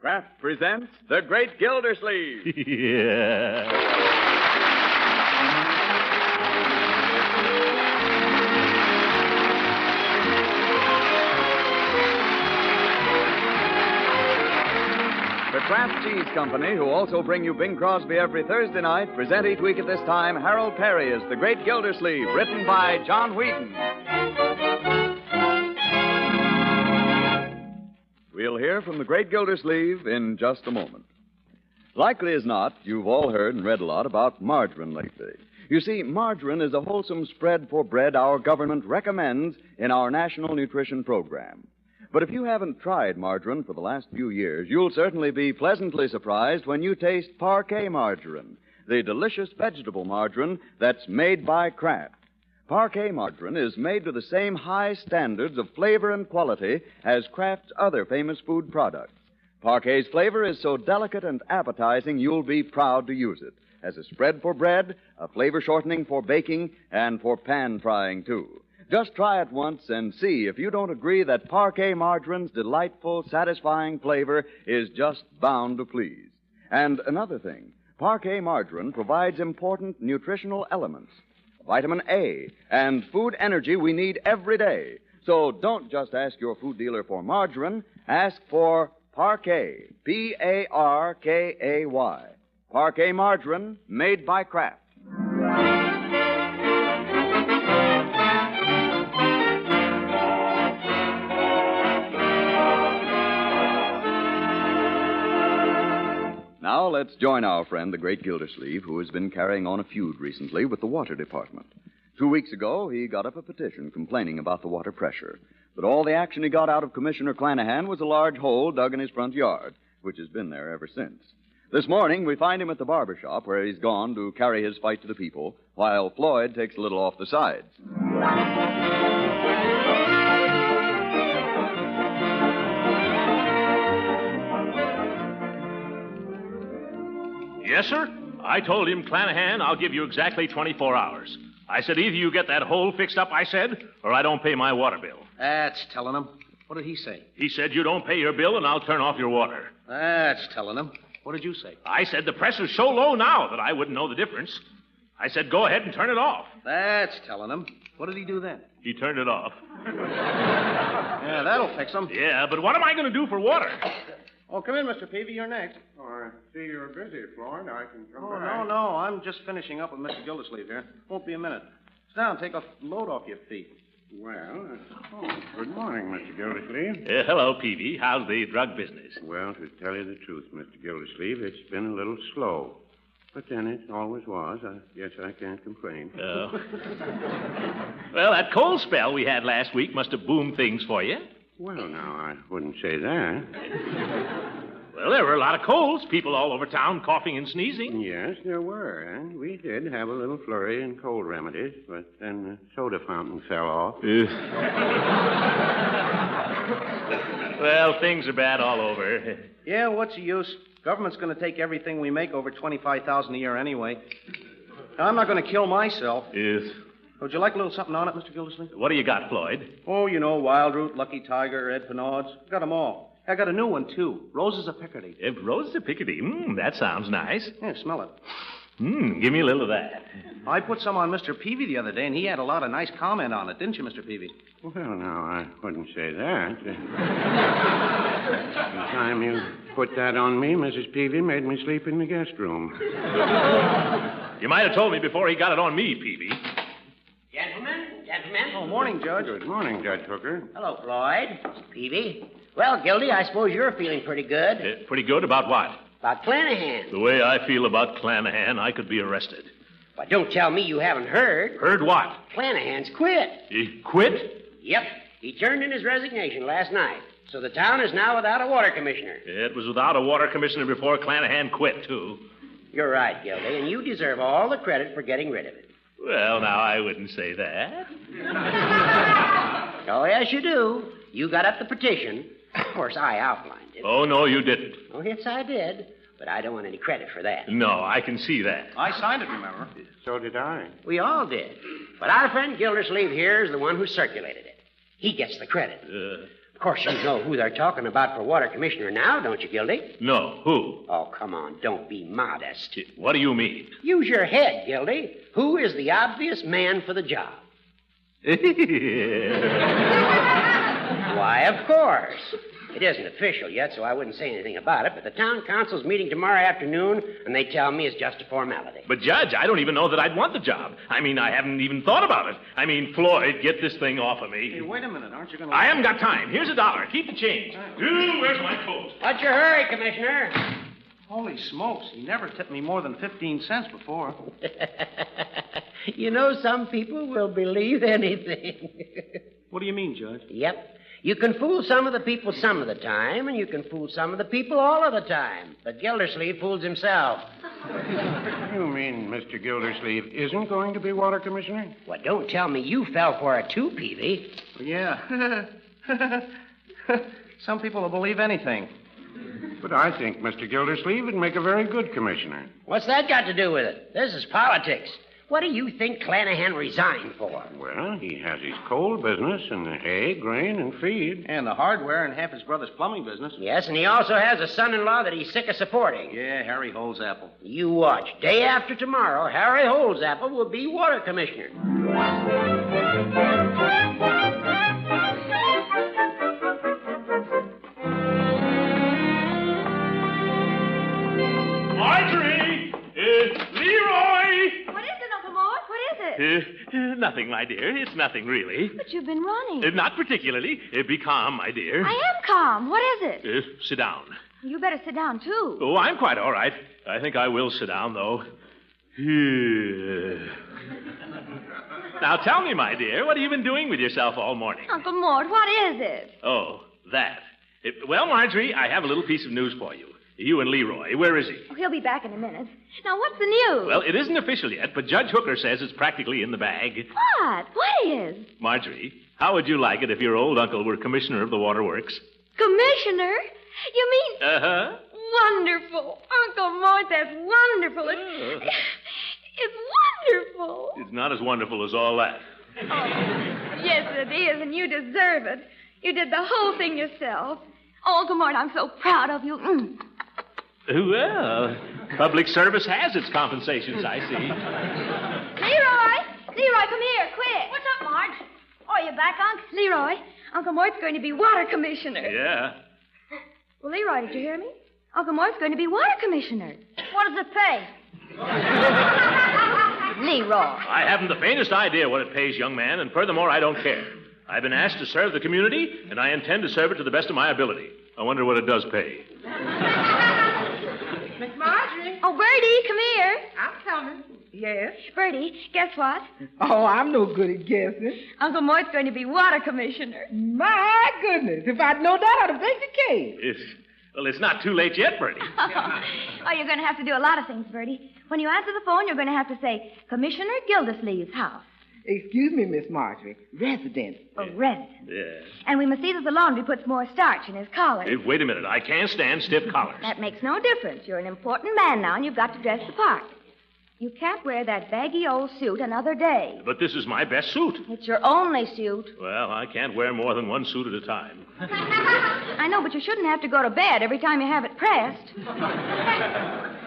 Kraft presents The Great Gildersleeve. Yeah. The Kraft Cheese Company, who also bring you Bing Crosby every Thursday night, present each week at this time Harold Perry as The Great Gildersleeve, written by John Wheaton. We'll hear from The Great Gildersleeve in just a moment. Likely as not, you've all heard and read a lot about margarine lately. You see, margarine is a wholesome spread for bread our government recommends in our National Nutrition Program. But if you haven't tried margarine for the last few years, you'll certainly be pleasantly surprised when you taste Parquet margarine, the delicious vegetable margarine that's made by Kraft. Parquet margarine is made to the same high standards of flavor and quality as Kraft's other famous food products. Parquet's flavor is so delicate and appetizing, you'll be proud to use it as a spread for bread, a flavor shortening for baking, and for pan frying, too. Just try it once and see if you don't agree that Parquet margarine's delightful, satisfying flavor is just bound to please. And another thing, Parquet margarine provides important nutritional elements, vitamin A, and food energy we need every day. So don't just ask your food dealer for margarine, ask for Parquet, P-A-R-K-A-Y. Parquet margarine made by Kraft. Now let's join our friend, the Great Gildersleeve, who has been carrying on a feud recently with the Water Department. 2 weeks ago, he got up a petition complaining about the water pressure. But all the action he got out of Commissioner Clanahan was a large hole dug in his front yard, which has been there ever since. This morning, we find him at the barber shop where he's gone to carry his fight to the people, while Floyd takes a little off the sides. Yes, sir? I told him, Clanahan, I'll give you exactly 24 hours. I said, either you get that hole fixed up, I said, or I don't pay my water bill. That's telling him. What did he say? He said, you don't pay your bill and I'll turn off your water. That's telling him. What did you say? I said, the pressure's so low now that I wouldn't know the difference. I said, go ahead and turn it off. That's telling him. What did he do then? He turned it off. Yeah, that'll fix him. Yeah, but what am I going to do for water? Oh, come in, Mr. Peavy. You're next. Oh, I see you're busy, Floyd. I can come Oh, back. no. I'm just finishing up with Mr. Gildersleeve here. Won't be a minute. Sit down. Take a load off your feet. Well, good morning, Mr. Gildersleeve. Hello, Peavy. How's the drug business? Well, to tell you the truth, Mr. Gildersleeve, it's been a little slow. But then it always was. I guess I can't complain. Well, that cold spell we had last week must have boomed things for you. Well, now, I wouldn't say that. Well, there were a lot of colds. People all over town coughing and sneezing. Yes, there were. And we did have a little flurry in cold remedies, but then the soda fountain fell off. Well, things are bad all over. Yeah, what's the use? Government's going to take everything we make, over $25,000 a year anyway. Now, I'm not going to kill myself. Yes. Would you like a little something on it, Mr. Gildersleeve? What do you got, Floyd? Oh, you know, Wild Root, Lucky Tiger, Ed Penard's. Got them all. I got a new one, too. Roses of Picardy. Roses of Picardy. That sounds nice. Yeah, smell it. Give me a little of that. I put some on Mr. Peavy the other day, and he had a lot of nice comment on it, didn't you, Mr. Peavy? Well, now, I wouldn't say that. The time you put that on me, Mrs. Peavy made me sleep in the guest room. You might have told me before he got it on me, Peavy. Gentlemen. Oh, morning, Judge. Good morning, Judge Hooker. Hello, Floyd. Mr. Peavy. Well, Gildy, I suppose you're feeling pretty good. Pretty good about what? About Clanahan. The way I feel about Clanahan, I could be arrested. But don't tell me you haven't heard. Heard what? Clanahan's quit. He quit? Yep. He turned in his resignation last night. So the town is now without a water commissioner. It was without a water commissioner before Clanahan quit, too. You're right, Gildy, and you deserve all the credit for getting rid of it. Well, now, I wouldn't say that. Oh, yes, you do. You got up the petition. Of course, I outlined it. Oh, no, you didn't. Oh, yes, I did. But I don't want any credit for that. No, I can see that. I signed it, remember? So did I. We all did. But our friend Gildersleeve here is the one who circulated it. He gets the credit. Of course, you know who they're talking about for water commissioner now, don't you, Gildy? No, who? Oh, come on, don't be modest. What do you mean? Use your head, Gildy. Who is the obvious man for the job? Why, of course. It isn't official yet, so I wouldn't say anything about it, but the town council's meeting tomorrow afternoon, and they tell me it's just a formality. But, Judge, I don't even know that I'd want the job. I mean, I haven't even thought about it. I mean, Floyd, get this thing off of me. Hey, wait a minute. Aren't you going to... I haven't got time. Here's $1. Keep the change. Ooh, where's my coat? What's your hurry, Commissioner? Holy smokes. He never tipped me more than 15 cents before. You know, some people will believe anything. What do you mean, Judge? Yep. You can fool some of the people some of the time, and you can fool some of the people all of the time. But Gildersleeve fools himself. You mean Mr. Gildersleeve isn't going to be water commissioner? Well, don't tell me you fell for it too, Peavy. Yeah. Some people will believe anything. But I think Mr. Gildersleeve would make a very good commissioner. What's that got to do with it? This is politics. What do you think Clanahan resigned for? Well, he has his coal business and the hay, grain, and feed. And the hardware and half his brother's plumbing business. Yes, and he also has a son-in-law that he's sick of supporting. Yeah, Harry Holesapple. You watch. Day after tomorrow, Harry Holesapple will be water commissioner. Marjorie! Leroy! What is it, Uncle Mort? What is it? Nothing, my dear. It's nothing, really. But you've been running. Not particularly. Be calm, my dear. I am calm. What is it? Sit down. You better sit down, too. Oh, I'm quite all right. I think I will sit down, though. Now, tell me, my dear, what have you been doing with yourself all morning? Uncle Mort, what is it? Oh, that. Well, Marjorie, I have a little piece of news for you. You and Leroy. Where is he? Oh, he'll be back in a minute. Now, what's the news? Well, it isn't official yet, but Judge Hooker says it's practically in the bag. What? What is? Marjorie, how would you like it if your old uncle were commissioner of the waterworks? Commissioner? You mean... Uh-huh. Wonderful. Uncle Mort, that's wonderful. It's wonderful. It's not as wonderful as all that. Oh, yes, it is, and you deserve it. You did the whole thing yourself. Oh, Uncle Mort, I'm so proud of you. Well, public service has its compensations, I see. Leroy! Leroy, come here, quick. What's up, Marge? Oh, you back, Unc? Leroy, Uncle Mort's going to be water commissioner. Yeah. Well, Leroy, did you hear me? Uncle Mort's going to be water commissioner. What does it pay? Leroy. I haven't the faintest idea what it pays, young man, and furthermore, I don't care. I've been asked to serve the community, and I intend to serve it to the best of my ability. I wonder what it does pay. Miss Marjorie. Oh, Bertie, come here. I'm coming. Yes? Bertie, guess what? Oh, I'm no good at guessing. Uncle Mort's going to be water commissioner. My goodness. If I'd known that, I'd have baked a cake. It's not too late yet, Bertie. Oh, you're going to have to do a lot of things, Bertie. When you answer the phone, you're going to have to say, Commissioner Gildersleeve's house. Excuse me, Miss Marjorie. Resident. A resident. Yeah. And we must see that the laundry puts more starch in his collar. Hey, wait a minute. I can't stand stiff collars. That makes no difference. You're an important man now, and you've got to dress the part. You can't wear that baggy old suit another day. But this is my best suit. It's your only suit. Well, I can't wear more than one suit at a time. I know, but you shouldn't have to go to bed every time you have it pressed.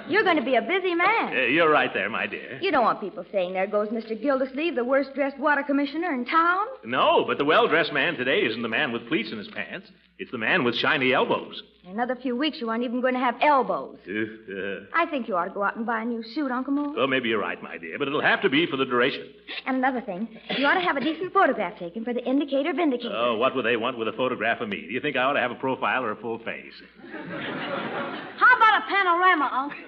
You're going to be a busy man. You're right there, my dear. You don't want people saying, there goes Mr. Gildersleeve, the worst-dressed water commissioner in town. No, but the well-dressed man today isn't the man with pleats in his pants. It's the man with shiny elbows. In another few weeks, you aren't even going to have elbows. I think you ought to go out and buy a new suit, Uncle Mort. Well, maybe you're right, my dear, but it'll have to be for the duration. And another thing, you ought to have a decent photograph taken for the Indicator Vindicator. Oh, what would they want with a photograph of me? Do you think I ought to have a profile or a full face? How about a panorama, Uncle?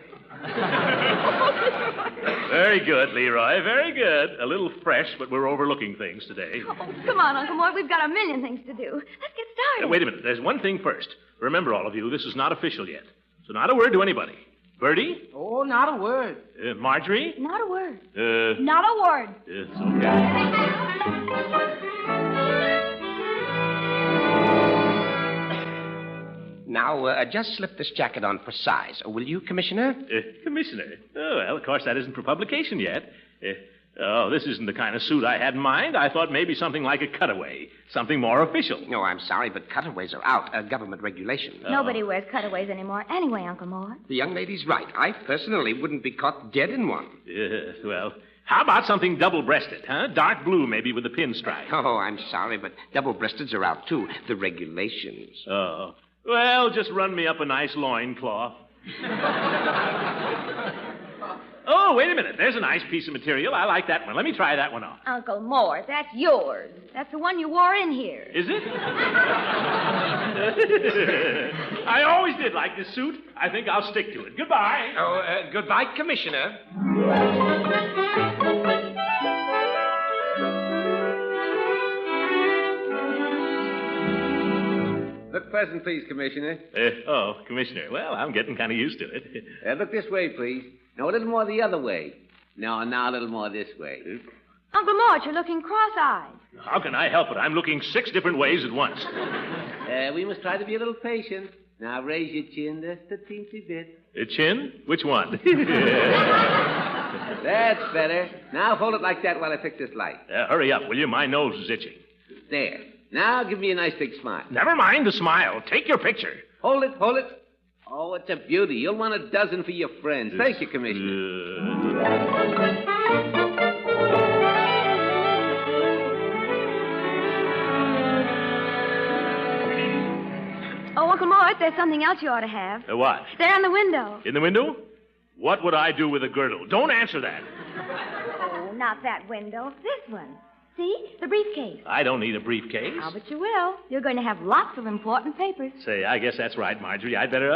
Very good, Leroy, very good. A little fresh, but we're overlooking things today. Oh, come on, Uncle Mort. We've got a million things to do. Let's get started. Wait a minute. There's one thing first. Remember, all of you, this is not official yet. So not a word to anybody. Bertie? Oh, not a word. Marjorie? Not a word. Not a word. It's okay. Now, just slip this jacket on for size. Will you, Commissioner? Commissioner? Oh, well, of course, that isn't for publication yet. Oh, this isn't the kind of suit I had in mind. I thought maybe something like a cutaway. Something more official. No, I'm sorry, but cutaways are out. Government regulation. Nobody wears cutaways anymore anyway, Uncle Mort. The young lady's right. I personally wouldn't be caught dead in one. Yes, well, how about something double-breasted, huh? Dark blue, maybe, with a pinstripe. Oh, I'm sorry, but double-breasteds are out, too. The regulations. Oh. Well, just run me up a nice loincloth. Oh, wait a minute. There's a nice piece of material. I like that one. Let me try that one on. Uncle Mort, that's yours. That's the one you wore in here. Is it? I always did like this suit. I think I'll stick to it. Goodbye. Oh, goodbye, Commissioner. Look pleasant, please, Commissioner. Commissioner. Well, I'm getting kind of used to it. Look this way, please. No, a little more the other way. No, now a little more this way. Uncle Mort, you're looking cross-eyed. How can I help it? I'm looking 6 different ways at once. We must try to be a little patient. Now raise your chin just a teensy bit. A chin? Which one? That's better. Now hold it like that while I fix this light. Hurry up, will you? My nose is itching. There. Now give me a nice big smile. Never mind the smile. Take your picture. Hold it. Oh, it's a beauty. You'll want a dozen for your friends. Thank you, Commissioner. Oh, Uncle Mort, there's something else you ought to have. What? There in the window. In the window? What would I do with a girdle? Don't answer that. Oh, not that window. This one. See? The briefcase. I don't need a briefcase. Oh, but you will. You're going to have lots of important papers. Say, I guess that's right, Marjorie. I'd better...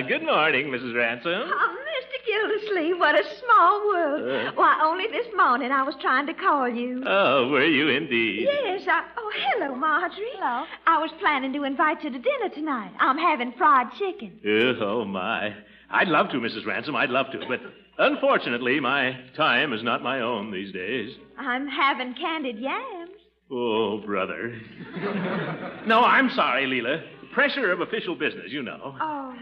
good morning, Mrs. Ransom. Oh, Mr. Gildersleeve, what a small world. Why, only this morning I was trying to call you. Oh, were you indeed? Yes, Oh, hello, Marjorie. Hello. I was planning to invite you to dinner tonight. I'm having fried chicken. Oh, my. I'd love to, Mrs. Ransom. I'd love to, but unfortunately, my time is not my own these days. I'm having candied yams. Oh, brother. No, I'm sorry, Leela. Pressure of official business, you know. Oh.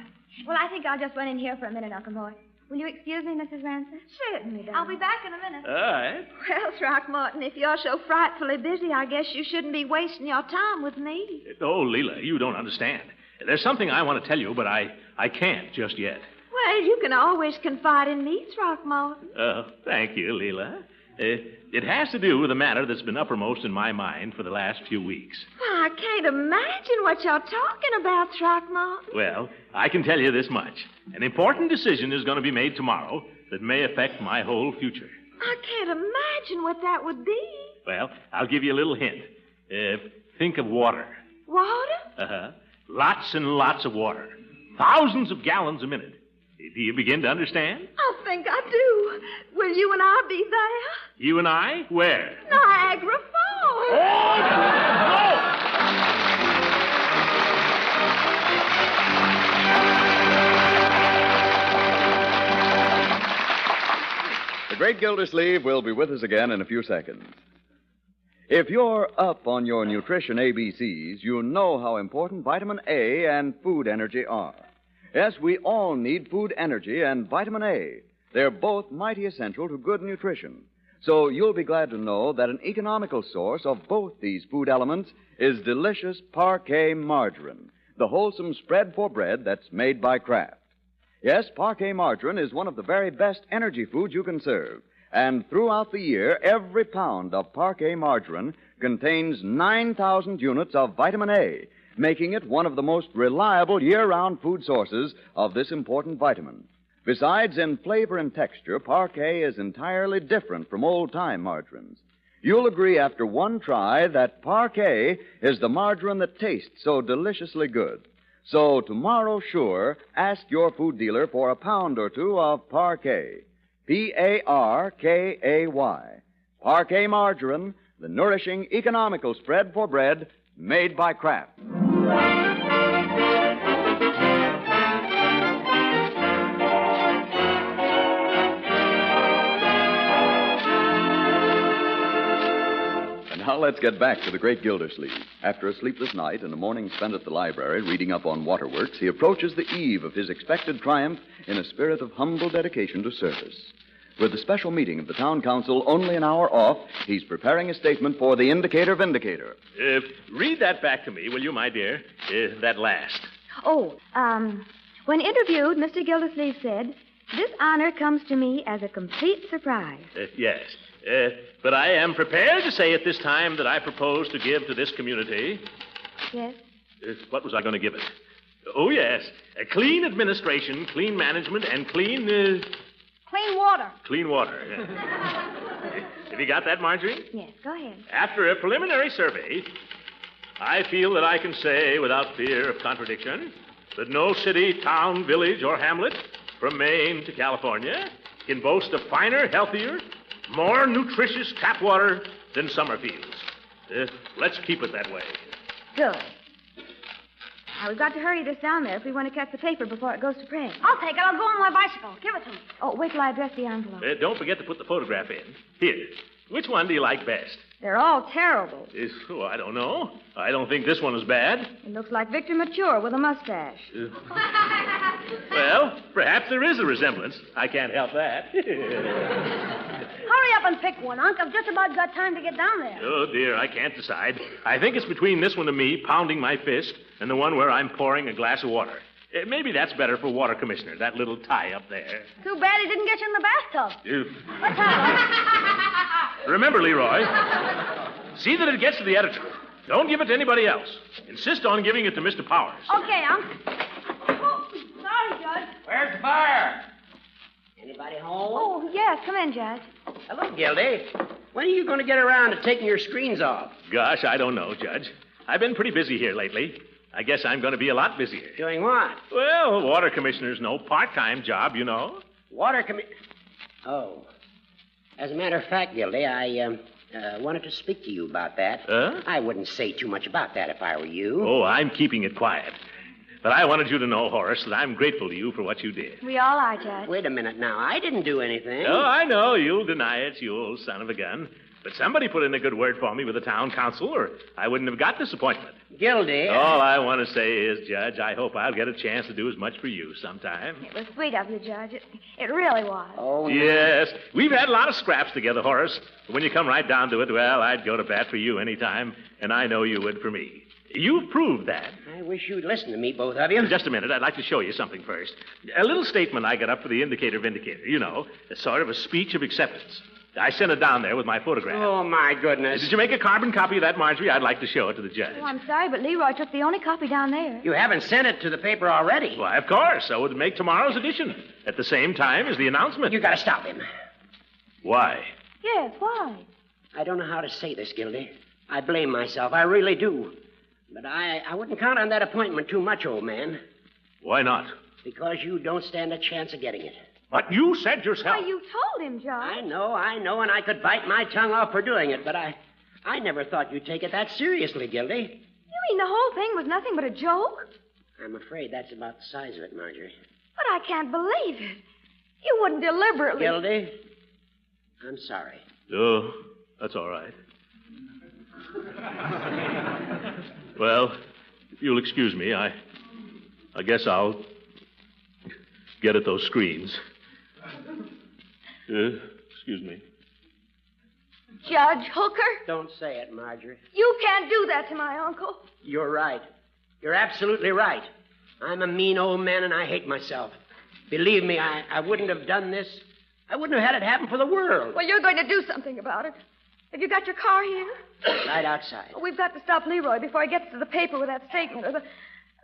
Well, I think I'll just run in here for a minute, Uncle Mort. Will you excuse me, Mrs. Ransom? Certainly, darling. I'll be back in a minute. All right. Well, Throckmorton, if you're so frightfully busy, I guess you shouldn't be wasting your time with me. Oh, Leela, you don't understand. There's something I want to tell you, but I can't just yet. Well, you can always confide in me, Throckmorton. Oh, thank you, Leela. It has to do with a matter that's been uppermost in my mind for the last few weeks. Well, I can't imagine what you're talking about, Throckmorton. Well, I can tell you this much. An important decision is going to be made tomorrow that may affect my whole future. I can't imagine what that would be. Well, I'll give you a little hint. Think of water. Water? Uh-huh. Lots and lots of water. Thousands of gallons a minute. Do you begin to understand? I think I do. Will you and I be there? You and I? Where? Niagara Falls. The great Gildersleeve will be with us again in a few seconds. If you're up on your nutrition ABCs, you know how important vitamin A and food energy are. Yes, we all need food energy and vitamin A. They're both mighty essential to good nutrition. So you'll be glad to know that an economical source of both these food elements is delicious Parquet margarine, the wholesome spread for bread that's made by Kraft. Yes, Parquet margarine is one of the very best energy foods you can serve. And throughout the year, every pound of Parquet margarine contains 9,000 units of vitamin A, making it one of the most reliable year-round food sources of this important vitamin. Besides, in flavor and texture, Parquet is entirely different from old-time margarines. You'll agree after one try that Parquet is the margarine that tastes so deliciously good. So tomorrow, sure, ask your food dealer for a pound or two of Parquet. Parkay. Parquet margarine, the nourishing, economical spread for bread made by Kraft. And now let's get back to the great Gildersleeve. After a sleepless night and a morning spent at the library reading up on waterworks, he approaches the eve of his expected triumph in a spirit of humble dedication to service. With the special meeting of the town council only an hour off, he's preparing a statement for the Indicator Vindicator. Read that back to me, will you, my dear? That last. When interviewed, Mr. Gildersleeve said, "This honor comes to me as a complete surprise." Yes. But I am prepared to say at this time that I propose to give to this community... Yes? What was I going to give it? Oh, yes. A clean administration, clean management, and clean... Clean water. Clean water. Have you got that, Marjorie? Yes, go ahead. After a preliminary survey, I feel that I can say, without fear of contradiction, that no city, town, village, or hamlet, from Maine to California, can boast of finer, healthier, more nutritious tap water than Summerfield's. Let's keep it that way. Good. Now, we've got to hurry this down there if we want to catch the paper before it goes to press. I'll take it. I'll go on my bicycle. Give it to me. Oh, wait till I address the envelope. Don't forget to put the photograph in. Here. Which one do you like best? They're all terrible. I don't know. I don't think this one is bad. It looks like Victor Mature with a mustache. Well, perhaps there is a resemblance. I can't help that. Hurry up and pick one, Unc. I've just about got time to get down there. Oh, dear, I can't decide. I think it's between this one of me pounding my fist and the one where I'm pouring a glass of water. Maybe that's better for Water Commissioner, that little tie up there. Too bad he didn't get you in the bathtub. Let's have it. Remember, Leroy, see that it gets to the editor. Don't give it to anybody else. Insist on giving it to Mr. Powers. Okay, Unc. Oh, sorry, Judge. Where's the fire? Anybody home? Oh, yes. Come in, Judge. Hello, Gildy. When are you going to get around to taking your screens off? Gosh, I don't know, Judge. I've been pretty busy here lately. I guess I'm going to be a lot busier. Doing what? Well, Water Commissioner's no part-time job, you know. Oh. As a matter of fact, Gildy, I wanted to speak to you about that. I wouldn't say too much about that if I were you. Oh, I'm keeping it quiet. But I wanted you to know, Horace, that I'm grateful to you for what you did. We all are, Judge. Wait a minute now. I didn't do anything. Oh, I know. You'll deny it, you old son of a gun. But somebody put in a good word for me with the town council, or I wouldn't have got this appointment. Gildy. All I want to say is, Judge, I hope I'll get a chance to do as much for you sometime. It was sweet of you, Judge. It really was. Oh, yes. We've had a lot of scraps together, Horace. But when you come right down to it, well, I'd go to bat for you any time, and I know you would for me. You've proved that. I wish you'd listen to me, both of you. Just a minute. I'd like to show you something first. A little statement I got up for the Indicator Vindicator. You know, a sort of a speech of acceptance. I sent it down there with my photograph. Oh, my goodness. Did you make a carbon copy of that, Marjorie? I'd like to show it to the judge. Oh, I'm sorry, but Leroy took the only copy down there. You haven't sent it to the paper already. Why, of course. So it would make tomorrow's edition at the same time as the announcement. You got to stop him. Why? Yes, why? I don't know how to say this, Gildy. I blame myself. I really do. But I wouldn't count on that appointment too much, old man. Why not? Because you don't stand a chance of getting it. But you said yourself. Why, you told him, Judge. I know, and I could bite my tongue off for doing it, but I never thought you'd take it that seriously, Gildy. You mean the whole thing was nothing but a joke? I'm afraid that's about the size of it, Marjorie. But I can't believe it. You wouldn't deliberately... Gildy, I'm sorry. Oh, that's all right. Well, if you'll excuse me, I guess I'll get at those screens. Excuse me. Judge Hooker? Don't say it, Marjorie. You can't do that to my uncle. You're right. You're absolutely right. I'm a mean old man, and I hate myself. Believe me, I wouldn't have done this. I wouldn't have had it happen for the world. Well, you're going to do something about it. Have you got your car here? Right outside. We've got to stop Leroy before he gets to the paper with that statement, or the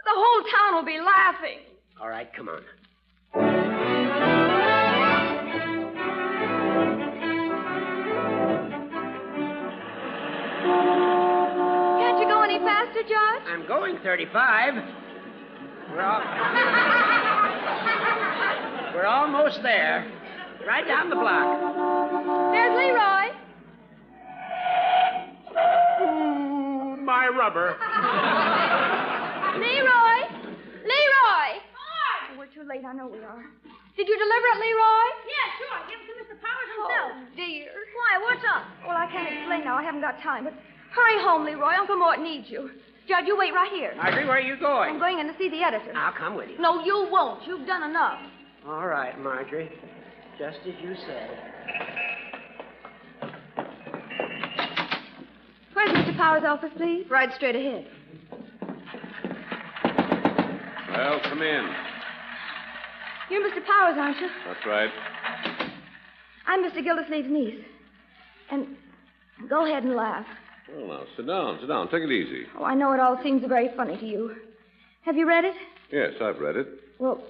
whole town will be laughing. All right, come on. Can't you go any faster, Judge? I'm going 35. We're almost there. Right down the block. There's Leroy. Ooh, my rubber. Leroy! Leroy! Oh, we're too late. I know we are. Did you deliver it, Leroy? Yeah, sure. Give it to Mr. Powers himself. Oh, dear. Why, what's up? Well, I can't explain now. I haven't got time. But hurry home, Leroy. Uncle Mort needs you. Judge, you wait right here. Marjorie, where are you going? I'm going in to see the editor. I'll come with you. No, you won't. You've done enough. All right, Marjorie. Just as you say. Where's Mr. Power's office, please? Right straight ahead. Well, come in. You're Mr. Powers, aren't you? That's right. I'm Mr. Gildersleeve's niece. And go ahead and laugh. Well, now, sit down. Take it easy. Oh, I know it all seems very funny to you. Have you read it? Yes, I've read it. Well,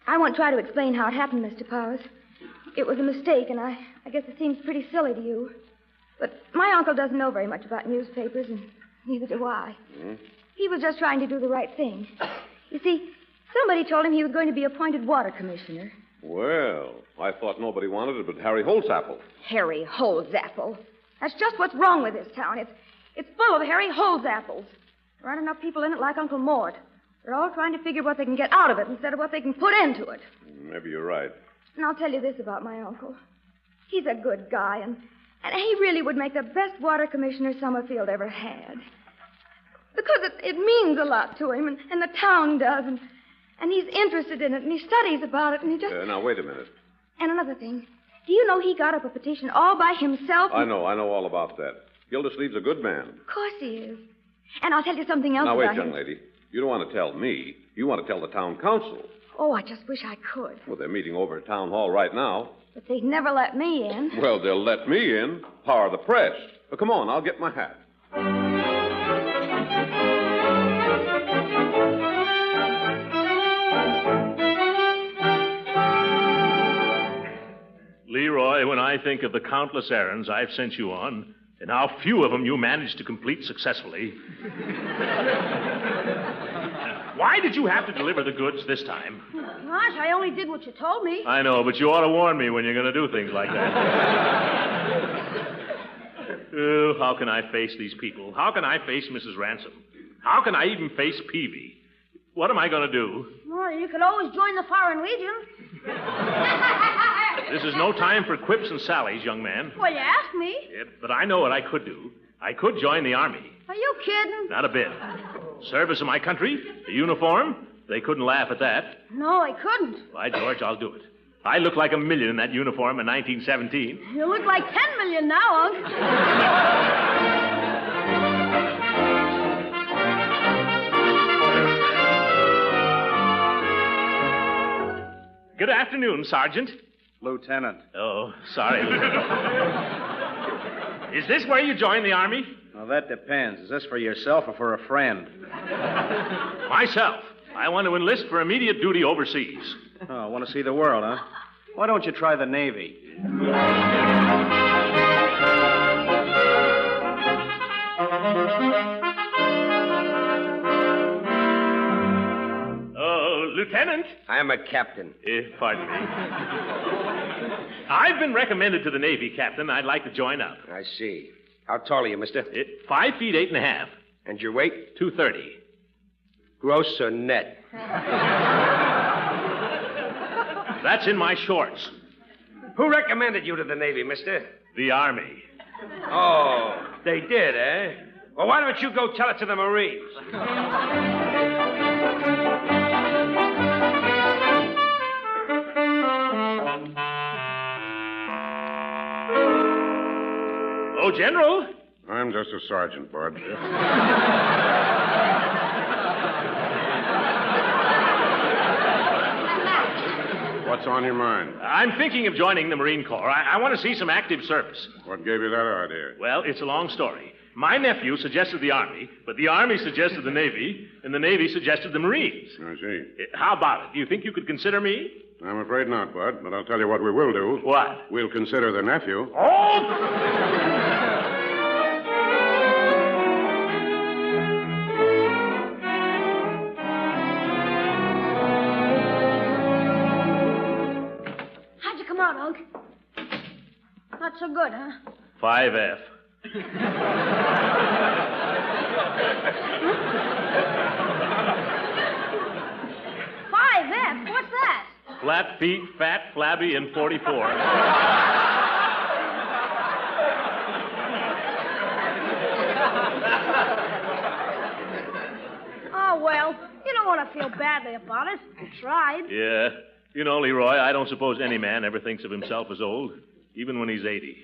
I won't try to explain how it happened, Mr. Powers. It was a mistake, and I guess it seems pretty silly to you. But my uncle doesn't know very much about newspapers, and neither do I. Hmm? He was just trying to do the right thing. You see, somebody told him he was going to be appointed water commissioner. Well, I thought nobody wanted it but Harry Holtzapfel. Harry Holtzapfel. That's just what's wrong with this town. It's full of Harry Holtzappels. There aren't enough people in it like Uncle Mort. They're all trying to figure what they can get out of it instead of what they can put into it. Maybe you're right. And I'll tell you this about my uncle. He's a good guy, and he really would make the best water commissioner Summerfield ever had. Because it means a lot to him, and the town does, and he's interested in it, and he studies about it, and he just... Now, wait a minute. And another thing. Do you know he got up a petition all by himself? I know all about that. Gildersleeve's a good man. Of course he is. And I'll tell you something else now, about wait, young him. lady. You don't want to tell me. You want to tell the town council. Oh, I just wish I could. Well, they're meeting over at town hall right now. But they'd never let me in. Well, they'll let me in. Power of the press. Well, come on, I'll get my hat. Leroy, when I think of the countless errands I've sent you on, and how few of them you managed to complete successfully. Why did you have to deliver the goods this time? Gosh, I only did what you told me. I know, but you ought to warn me when you're going to do things like that. Oh, how can I face these people? How can I face Mrs. Ransom? How can I even face Peavy? What am I going to do? Well, you could always join the Foreign Legion. This is no time for quips and sallies, young man. Well, you asked me. Yeah, but I know what I could do. I could join the Army. Are you kidding? Not a bit. Service in my country, the uniform, they couldn't laugh at that. No, I couldn't. By George, I'll do it. I look like $1 million in that uniform in 1917. You look like 10 million now, Unc. Good afternoon, Sergeant. Lieutenant. Oh, sorry. Is this where you join the Army? Well, that depends. Is this for yourself or for a friend? Myself. I want to enlist for immediate duty overseas. Oh, want to see the world, huh? Why don't you try the Navy? Oh, Lieutenant. I'm a captain. Pardon me. I've been recommended to the Navy, Captain. I'd like to join up. I see. How tall are you, mister? 5 feet 8.5. And your weight? 230. Gross or net? That's in my shorts. Who recommended you to the Navy, mister? The Army. Oh, they did, eh? Well, why don't you go tell it to the Marines? Oh, General. I'm just a sergeant, Bud. What's on your mind? I'm thinking of joining the Marine Corps. I want to see some active service. What gave you that idea? Well, it's a long story. My nephew suggested the Army, but the Army suggested the Navy, and the Navy suggested the Marines. I see. How about it? Do you think you could consider me? I'm afraid not, Bud, but I'll tell you what we will do. What? We'll consider the nephew. Oh! Unc. Not so good, huh? 5F. What's that? Flat feet, fat, flabby, and 44. Oh, well, you don't want to feel badly about it. You tried. Yeah. You know, Leroy, I don't suppose any man ever thinks of himself as old, even when he's 80.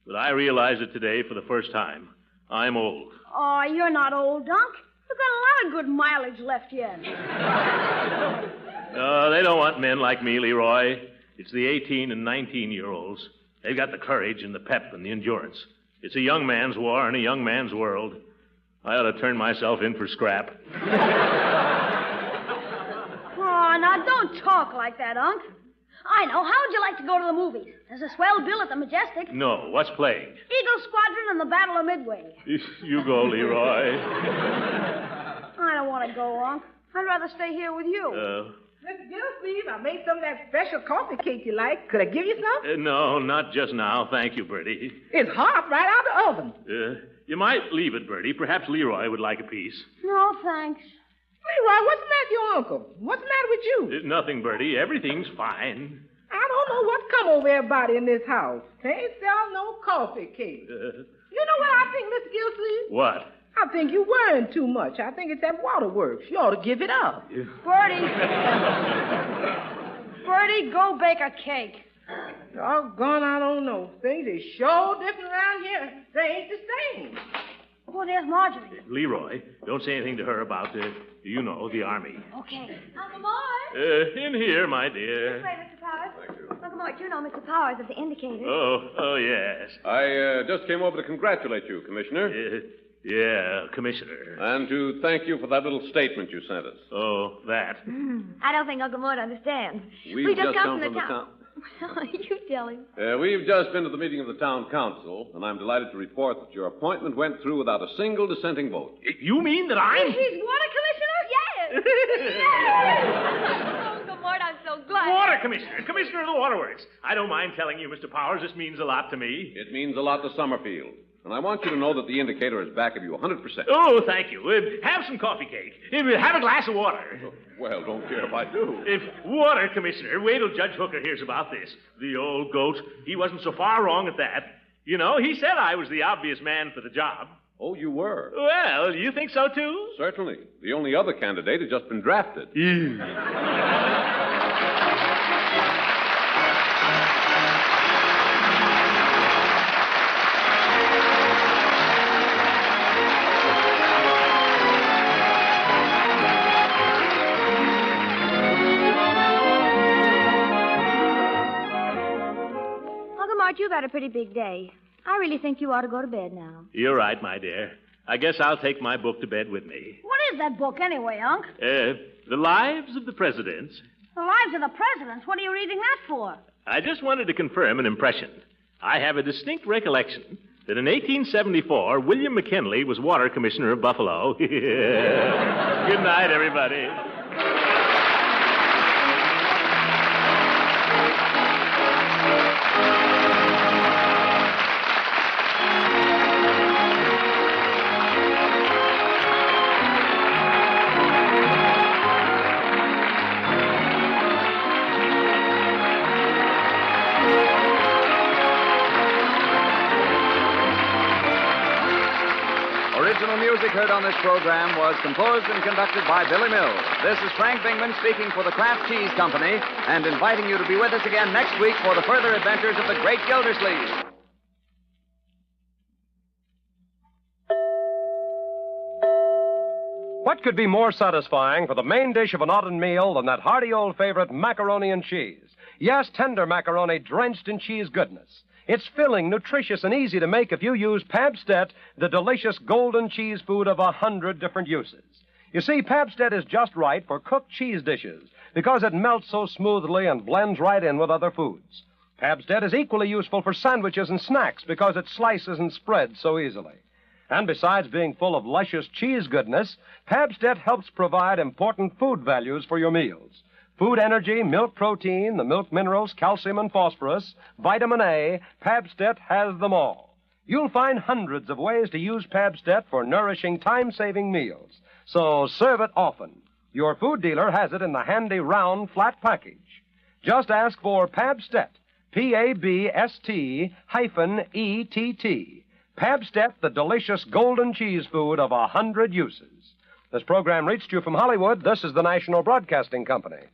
But I realize it today for the first time. I'm old. Oh, you're not old, Dunk. You've got a lot of good mileage left yet. They don't want men like me, Leroy. It's the 18 and 19-year-olds. They've got the courage and the pep and the endurance. It's a young man's war in a young man's world. I ought to turn myself in for scrap. Oh, now don't talk like that, Unc. I know. How would you like to go to the movies? There's a swell bill at the Majestic. No, what's playing? Eagle Squadron and the Battle of Midway. You go, Leroy. I don't want to go, Unc. I'd rather stay here with you. Mr. Gildersleeve, I made some of that special coffee cake you like. Could I give you some? No, not just now. Thank you, Bertie. It's hot right out the oven. You might leave it, Bertie. Perhaps Leroy would like a piece. No, thanks. Leroy, what's the matter with your uncle? What's the matter with you? Nothing, Bertie. Everything's fine. I don't know what come over everybody in this house. Can't sell no coffee cake. You know what I think, Mr. Gildersleeve? What? I think you're worrying too much. I think it's that waterworks. You ought to give it up. Bertie. Bertie, go bake a cake. Doggone, I don't know. Things are sure different around here. They ain't the same. Oh, there's Marjorie. Leroy, don't say anything to her about, the Army. Okay. Uncle Mort. In here, my dear. This way, Mr. Powers. Thank you. Uncle Mort, you know Mr. Powers of the Indicator. Oh, yes. I just came over to congratulate you, Commissioner. Yeah, Commissioner. And to thank you for that little statement you sent us. Oh, that. I don't think Uncle Mort understands. We've just come from the town. You tell him. We've just been to the meeting of the town council, and I'm delighted to report that your appointment went through without a single dissenting vote. You mean that I'm... He's water commissioner? Yes! Yes! Uncle Mort, I'm so glad. Water Commissioner. Commissioner of the Waterworks. I don't mind telling you, Mr. Powers, this means a lot to me. It means a lot to Summerfield. And I want you to know that the Indicator is back of you 100%. Oh, thank you. Have some coffee cake. Have a glass of water. Well, don't care if I do. Water, Commissioner. Wait till Judge Hooker hears about this. The old goat. He wasn't so far wrong at that. You know, he said I was the obvious man for the job. Oh, you were? Well, you think so, too? Certainly. The only other candidate has just been drafted. You've had a pretty big day. I really think you ought to go to bed now. You're right, my dear. I guess I'll take my book to bed with me. What is that book anyway, Unc? The Lives of the Presidents. The Lives of the Presidents? What are you reading that for? I just wanted to confirm an impression. I have a distinct recollection that in 1874, William McKinley was Water Commissioner of Buffalo. Good night, everybody. Original music heard on this program was composed and conducted by Billy Mills. This is Frank Bingman speaking for the Kraft Cheese Company and inviting you to be with us again next week for the further adventures of the great Gildersleeve. What could be more satisfying for the main dish of an autumn meal than that hearty old favorite macaroni and cheese? Yes, tender macaroni drenched in cheese goodness. It's filling, nutritious, and easy to make if you use Pabstet, the delicious golden cheese food of 100 different uses. You see, Pabstet is just right for cooked cheese dishes because it melts so smoothly and blends right in with other foods. Pabstet is equally useful for sandwiches and snacks because it slices and spreads so easily. And besides being full of luscious cheese goodness, Pabstet helps provide important food values for your meals. Food energy, milk protein, the milk minerals, calcium and phosphorus, vitamin A, Pabstet has them all. You'll find hundreds of ways to use Pabstet for nourishing, time-saving meals. So serve it often. Your food dealer has it in the handy round, flat package. Just ask for Pabstet, Pabst-ETT. Pabstet, the delicious golden cheese food of 100 uses. This program reached you from Hollywood. This is the National Broadcasting Company.